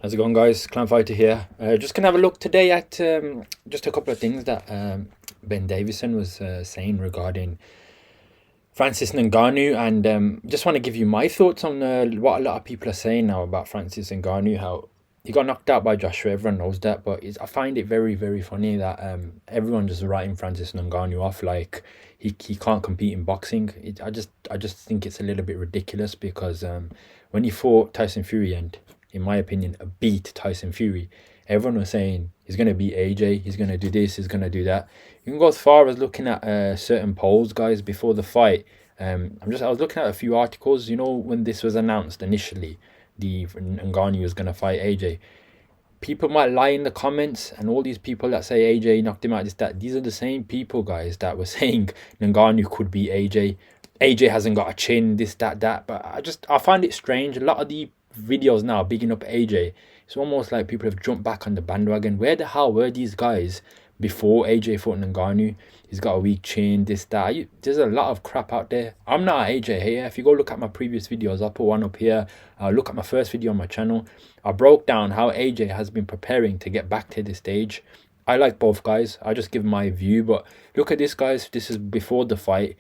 How's it going, guys? Clan Fighter here. Just gonna have a look today at just a couple of things that Ben Davison was saying regarding Francis Ngannou, and just want to give you my thoughts on what a lot of people are saying now about Francis Ngannou. How he got knocked out by Joshua, everyone knows that, but I find it very, very funny that everyone just writing Francis Ngannou off like he can't compete in boxing. I just think it's a little bit ridiculous because when he fought Tyson Fury and, in my opinion, beat Tyson Fury, everyone was saying he's going to beat AJ, he's going to do this, he's going to do that. You can go as far as looking at certain polls, guys, before the fight. I was looking at a few articles. You know, when this was announced initially, the Ngannou was going to fight AJ. People might lie in the comments, and all these people that say AJ knocked him out, these are the same people, guys, that were saying Ngannou could beat AJ. AJ hasn't got a chin, this, that. But I find it strange. A lot of the videos now bigging up AJ, it's almost like people have jumped back on the bandwagon. Where the hell were these guys before AJ fought Ngannou? He's got a weak chin, this, that. There's a lot of crap out there. I'm not an AJ here. If you go look at my previous videos, I'll put one up here. Look at my first video on my channel. I broke down how AJ has been preparing to get back to this stage. I like both guys. I just give my view. But look at this, guys. This is before the fight.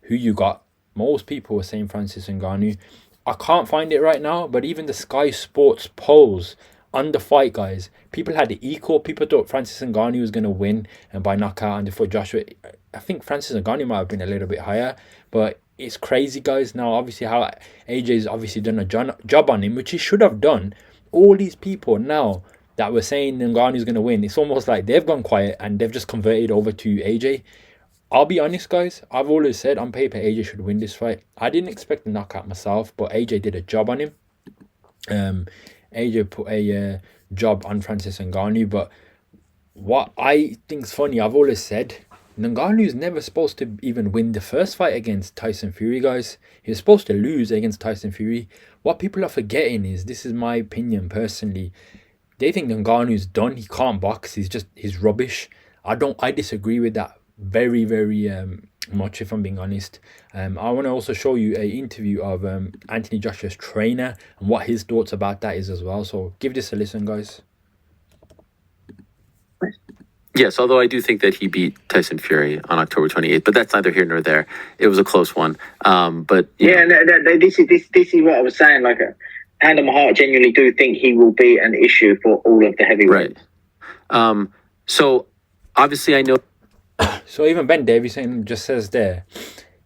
Who you got? Most people were saying Francis Ngannou. I can't find it right now, but even the Sky Sports polls on the fight, guys, people had it equal. People thought Francis Ngannou was going to win and by knockout, and before Joshua, I think Francis Ngannou might have been a little bit higher, but it's crazy, guys. Now, obviously, how AJ's obviously done a job on him, which he should have done. All these people now that were saying Ngannou's going to win, it's almost like they've gone quiet and they've just converted over to AJ. I'll be honest, guys. I've always said on paper AJ should win this fight. I didn't expect the knockout myself, but AJ did a job on him. AJ put a job on Francis Ngannou, but what I think's funny, I've always said Ngannou's never supposed to even win the first fight against Tyson Fury, guys. He was supposed to lose against Tyson Fury. What people are forgetting is, this is my opinion personally, they think Ngannou's done. He can't box. He's rubbish. I disagree with that very, very much, if I'm being honest. I want to also show you a interview of Anthony Joshua's trainer and what his thoughts about that is as well. So give this a listen, guys. Yes, although I do think that he beat Tyson Fury on October 28th, but that's neither here nor there. It was a close one. But yeah, this is what I was saying. Like, hand on my heart, genuinely do think he will be an issue for all of the heavyweights. Right. So obviously, I know. So even Ben Davison just says there,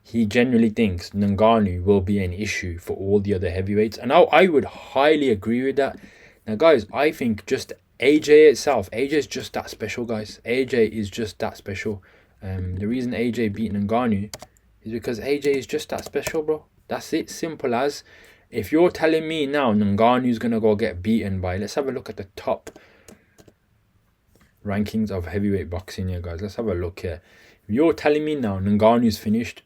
he genuinely thinks Ngannou will be an issue for all the other heavyweights. And I would highly agree with that. Now, guys, I think just AJ itself, AJ is just that special, guys. AJ is just that special. The reason AJ beat Ngannou is because AJ is just that special, bro. That's it. Simple as. If you're telling me now Ngannou's going to go get beaten by, let's have a look at the top rankings of heavyweight boxing here, guys. Let's have a look here. If you're telling me now Ngannou's finished,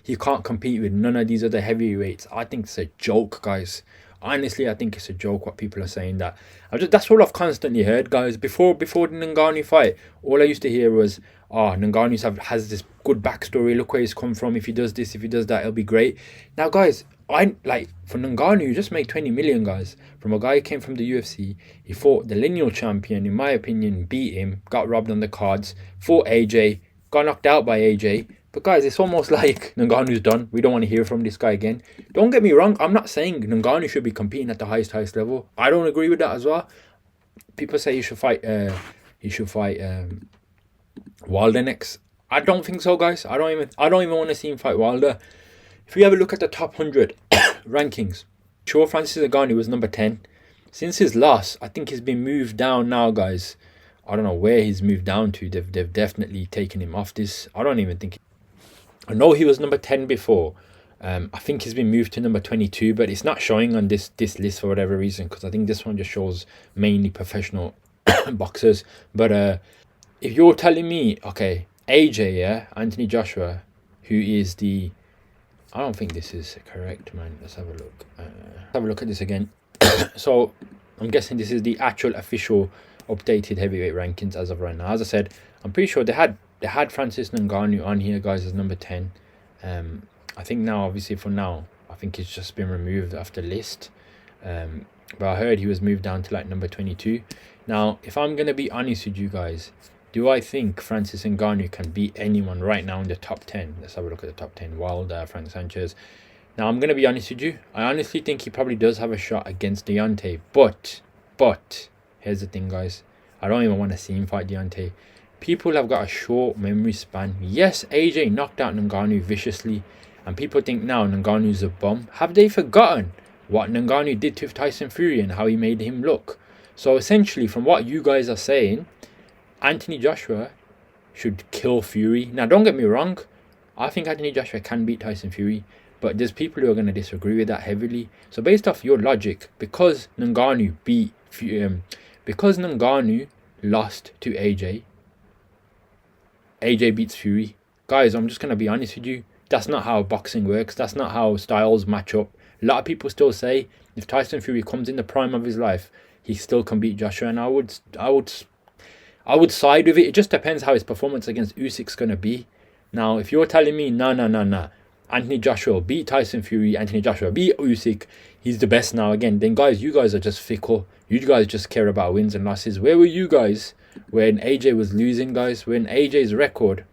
he can't compete with none of these other heavyweights, I think it's a joke, guys. Honestly, I think it's a joke what people are saying. That's all I've constantly heard, guys. Before the Ngannou fight, all I used to hear was, oh, Ngannou has this good backstory. Look where he's come from. If he does this, if he does that, it'll be great. Now, guys, for Ngannou, you just made 20 million, guys. From a guy who came from the UFC, he fought the lineal champion, in my opinion, beat him, got robbed on the cards, fought AJ, got knocked out by AJ. But guys, it's almost like Ngannou's done. We don't want to hear from this guy again. Don't get me wrong. I'm not saying Ngannou should be competing at the highest level. I don't agree with that as well. People say he should fight Wilder next. I don't think so, guys. I don't even want to see him fight Wilder. If you have a look at the top 100 rankings, sure, Francis Ngannou was number 10. Since his loss, I think he's been moved down now, guys. I don't know where he's moved down to. They've definitely taken him off this. I don't even think. I know he was number 10 before. I think he's been moved to number 22, but it's not showing on this list for whatever reason, because I think this one just shows mainly professional boxers. But if you're telling me, okay, AJ, yeah, Anthony Joshua, who is the... I don't think this is correct, man. Let's have a look. Have a look at this again. So I'm guessing this is the actual official updated heavyweight rankings as of right now. As I said, I'm pretty sure they had Francis Ngannou on here, guys, as number 10. I think now, obviously for now, I think it's just been removed off the list. but I heard he was moved down to like number 22. Now, if I'm gonna be honest with you guys, do I think Francis Ngannou can beat anyone right now in the top 10? Let's have a look at the top 10. Wilder, Frank Sanchez. Now, I'm going to be honest with you. I honestly think he probably does have a shot against Deontay. But, here's the thing, guys. I don't even want to see him fight Deontay. People have got a short memory span. Yes, AJ knocked out Ngannou viciously. And people think now Ngannou's a bum. Have they forgotten what Ngannou did to Tyson Fury and how he made him look? So, essentially, from what you guys are saying, Anthony Joshua should kill Fury. Now, don't get me wrong. I think Anthony Joshua can beat Tyson Fury. But there's people who are going to disagree with that heavily. So based off your logic, because Ngannou lost to AJ beats Fury. Guys, I'm just going to be honest with you. That's not how boxing works. That's not how styles match up. A lot of people still say if Tyson Fury comes in the prime of his life, he still can beat Joshua. And I would side with it. It just depends how his performance against Usyk's going to be. Now, if you're telling me, nah, Anthony Joshua beat Tyson Fury, Anthony Joshua beat Usyk, he's the best now again, then guys, you guys are just fickle. You guys just care about wins and losses. Where were you guys when AJ was losing, guys? When AJ's record...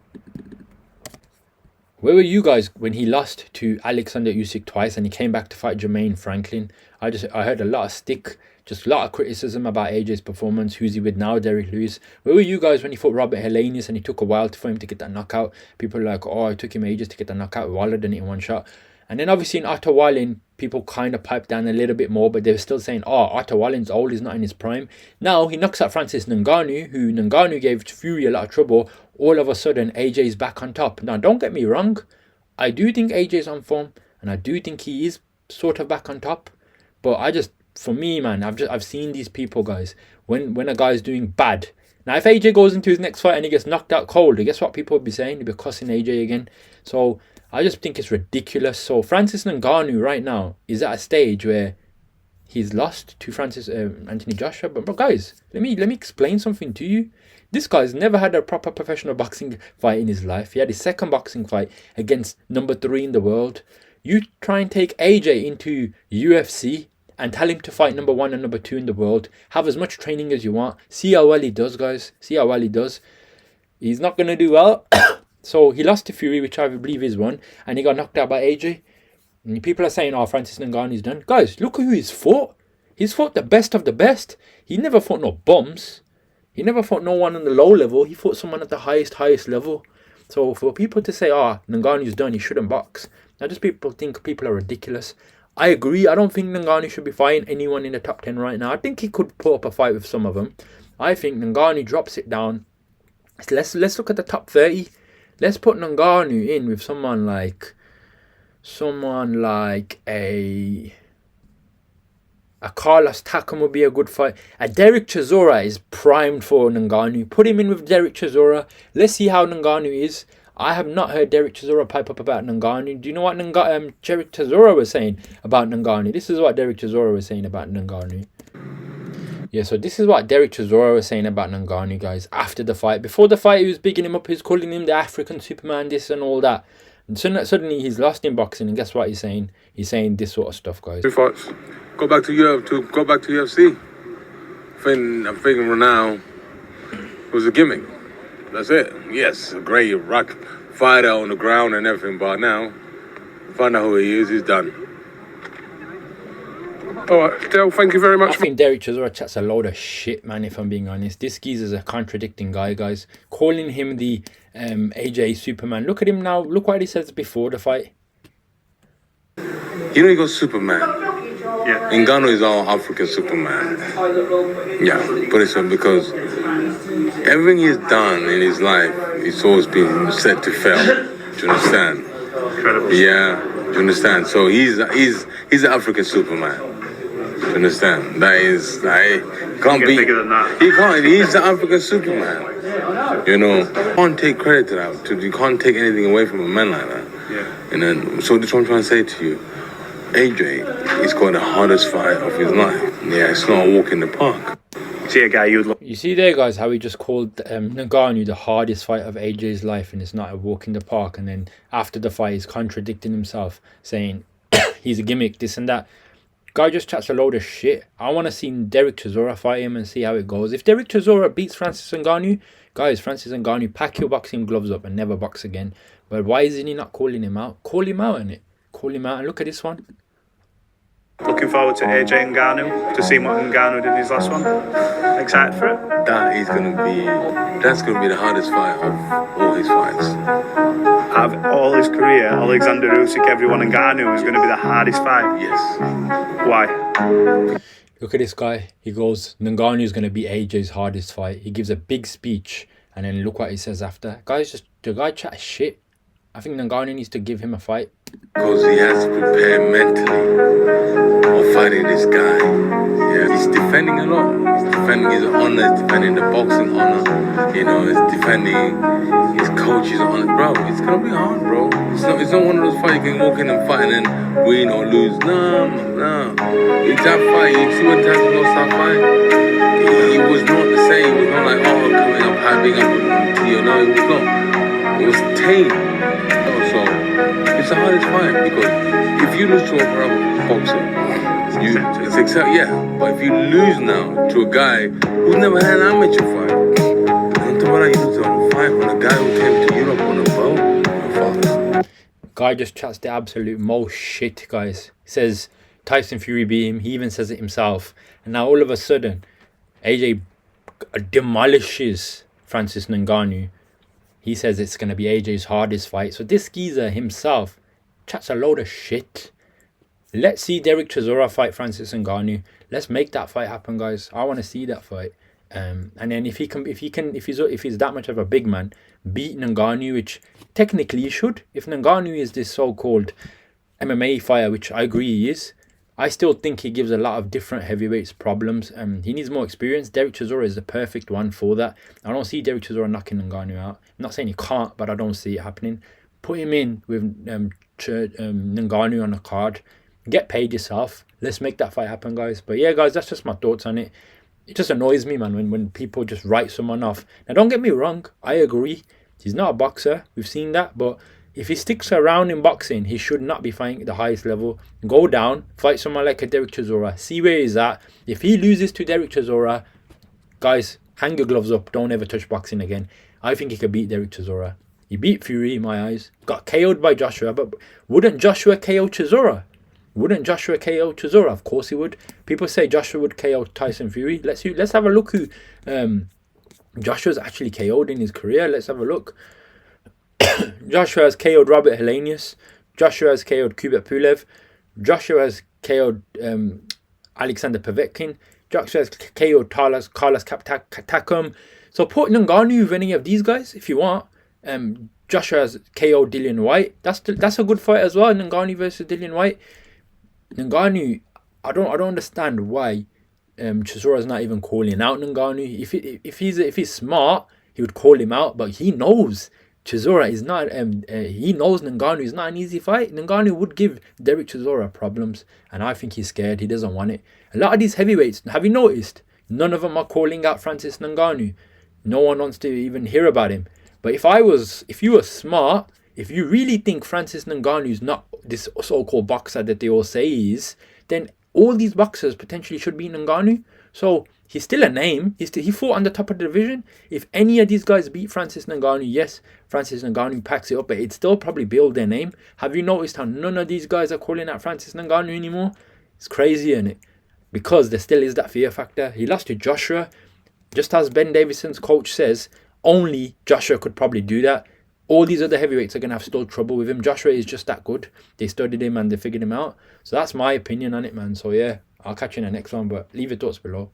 Where were you guys when he lost to Alexander Usyk twice and he came back to fight Jermaine Franklin? I heard a lot of stick, just a lot of criticism about AJ's performance. Who's he with now, Derrick Lewis? Where were you guys when he fought Robert Helenius and he took a while for him to get that knockout? People are like, oh, it took him ages to get that knockout. Wilder did it in one shot. And then obviously in Otto Wallin, people kind of piped down a little bit more, but they were still saying, oh, Otto Wallin's old, he's not in his prime. Now he knocks out Francis Ngannou, who Ngannou gave Fury a lot of trouble. All of a sudden, AJ's back on top. Now, don't get me wrong. I do think AJ's on form, and I do think he is sort of back on top. But for me, man, I've seen these people, guys, when a guy's doing bad. Now, if AJ goes into his next fight and he gets knocked out cold, guess what people will be saying? They'll be cussing AJ again. So I just think it's ridiculous. So Francis Ngannou right now is at a stage where he's lost to Anthony Joshua. But guys, let me explain something to you. This guy's never had a proper professional boxing fight in his life. He had his second boxing fight against number 3 in the world. You try and take AJ into UFC and tell him to fight number 1 and number 2 in the world. Have as much training as you want. See how well he does, guys. See how well he does. He's not going to do well. So he lost to Fury, which I believe is one. And he got knocked out by AJ. And people are saying, oh, Francis Ngannou's done. Guys, look who he's fought. He's fought the best of the best. He never fought no bums. He never fought no one on the low level. He fought someone at the highest level. So for people to say, oh, Ngannou's done, he shouldn't box. Now just people think people are ridiculous. I agree. I don't think Ngannou should be fighting anyone in the top 10 right now. I think he could put up a fight with some of them. I think Ngannou drops it down. Let's look at the top 30. Let's put Ngannou in with someone like a Carlos Takam would be a good fight. A Derek Chisora is primed for Ngannou. Put him in with Derek Chisora. Let's see how Ngannou is. I have not heard Derek Chisora pipe up about Ngannou. Do you know what Derek Chisora was saying about Ngannou? This is what Derek Chisora was saying about Ngannou. Yeah, so this is what Derek Chisora was saying about Ngannou, guys, after the fight. Before the fight, he was bigging him up. He was calling him the African Superman, this and all that. And suddenly he's lost in boxing, and guess what he's saying? He's saying this sort of stuff, guys. 2 fights. Go back to UFC. I'm thinking Ronaldo was a gimmick. That's it. Yes, a great rock fighter on the ground and everything, but now find out who he is. He's done. All right, Del, thank you very much. I think Derek Chisora chats a load of shit, man, if I'm being honest. This geezer's a contradicting guy, guys. Calling him the AJ Superman. Look at him now. Look what he says before the fight. You know he goes Superman. Yeah. Ngannou is all African Superman. Yeah, but it's because everything he's done in his life, it's always been set to fail. Do you understand? Incredible. Yeah, do you understand? So he's an African Superman. Do you understand? That is, can't be bigger than that. He can't. He's the African Superman. You know, you can't take credit to that. You can't take anything away from a man like that. Yeah. And then, so that's what I'm trying to say to you. AJ, he's got the hardest fight of his life. Yeah, it's not a walk in the park. See a guy you'd look. You see there, guys, how he just called Ngannou the hardest fight of AJ's life, and it's not a walk in the park. And then after the fight, he's contradicting himself, saying he's a gimmick, this and that. Guy just chats a load of shit. I want to see Derek Chisora fight him and see how it goes. If Derek Chisora beats Francis Ngannou, guys, Francis Ngannou, pack your boxing gloves up and never box again. But why isn't he not calling him out? Call him out, innit? Call him out and look at this one. Looking forward to AJ Ngannou, to see what Ngannou did in his last one. Excited for it? That's gonna be the hardest fight of all his fights. Out of all his career, Alexander Usyk, everyone, Ngannou is going to be the hardest fight. Yes. Why? Look at this guy. He goes, Ngannou is going to be AJ's hardest fight. He gives a big speech, and then look what he says after. The guy chat shit. I think Ngannou needs to give him a fight. Because he has to prepare mentally of fighting this guy. Yeah, he's defending a lot. He's defending his honor, he's defending the boxing honor. You know, he's defending his coach's honor. Bro, it's gonna be hard, bro. It's not one of those fights you can walk in and fight and then win or lose. No. It's that fight. You see when Tyson lost that fight? He was not the same. It was not like, coming up, having up with T. No, it was not. It was tame. So it's the hardest fight because if you lose to a pro boxer, it's except but if you lose now to a guy who's never had an amateur fight, don't talk about you lose on a fight on a guy who came to Europe on a boat. Guy just chats the absolute most shit, guys. He says Tyson Fury beat him. He even says it himself. And now all of a sudden, AJ demolishes Francis Ngannou. He says it's going to be AJ's hardest fight. So this geezer himself chats a load of shit. Let's see Derek Chisora fight Francis Ngannou. Let's make that fight happen, guys. I want to see that fight. And then if he's that much of a big man, beat Ngannou, which technically he should. If Ngannou is this so-called MMA fighter, which I agree he is, I still think he gives a lot of different heavyweights problems. He needs more experience. Derek Chisora is the perfect one for that. I don't see Derek Chisora knocking Ngannou out. I'm not saying he can't, but I don't see it happening. Put him in with Ngannou on the card. Get paid yourself. Let's make that fight happen, guys. But yeah, guys, that's just my thoughts on it. It just annoys me, man, when people just write someone off. Now, don't get me wrong. I agree. He's not a boxer. We've seen that. But if he sticks around in boxing, he should not be fighting at the highest level. Go down, fight someone like a Derek Chisora. See where he's at. If he loses to Derek Chisora, guys, hang your gloves up. Don't ever touch boxing again. I think he could beat Derek Chisora. He beat Fury in my eyes. Got KO'd by Joshua. But wouldn't Joshua KO Chisora? Wouldn't Joshua KO Chisora? Of course he would. People say Joshua would KO Tyson Fury. Let's have a look who Joshua's actually KO'd in his career. Let's have a look. Joshua has KO'd Robert Helenius. Joshua has KO'd Kubrat Pulev. Joshua has KO'd Alexander Povetkin. Joshua has KO'd Carlos Takam. So put Ngannou with any of these guys if you want. Joshua has KO'd Dillian White. That's a good fight as well. Ngannou versus Dillian White. Ngannou, I don't understand why Chisora's not even calling out Ngannou. If he's smart, he would call him out. But he knows Chisora is not. He knows Ngannou is not an easy fight. Ngannou would give Derek Chisora problems, and I think he's scared. He doesn't want it. A lot of these heavyweights, have you noticed? None of them are calling out Francis Ngannou. No one wants to even hear about him. But if you were smart, if you really think Francis Ngannou is not this so-called boxer that they all say he is, then all these boxers potentially should be Ngannou. So he's still a name. He fought on the top of the division. If any of these guys beat Francis Ngannou, yes, Francis Ngannou packs it up, but it'd still probably build their name. Have you noticed how none of these guys are calling out Francis Ngannou anymore? It's crazy, isn't it? Because there still is that fear factor. He lost to Joshua. Just as Ben Davison's coach says, only Joshua could probably do that. All these other heavyweights are going to have still trouble with him. Joshua is just that good. They studied him and they figured him out. So that's my opinion on it, man. So yeah, I'll catch you in the next one, but leave your thoughts below.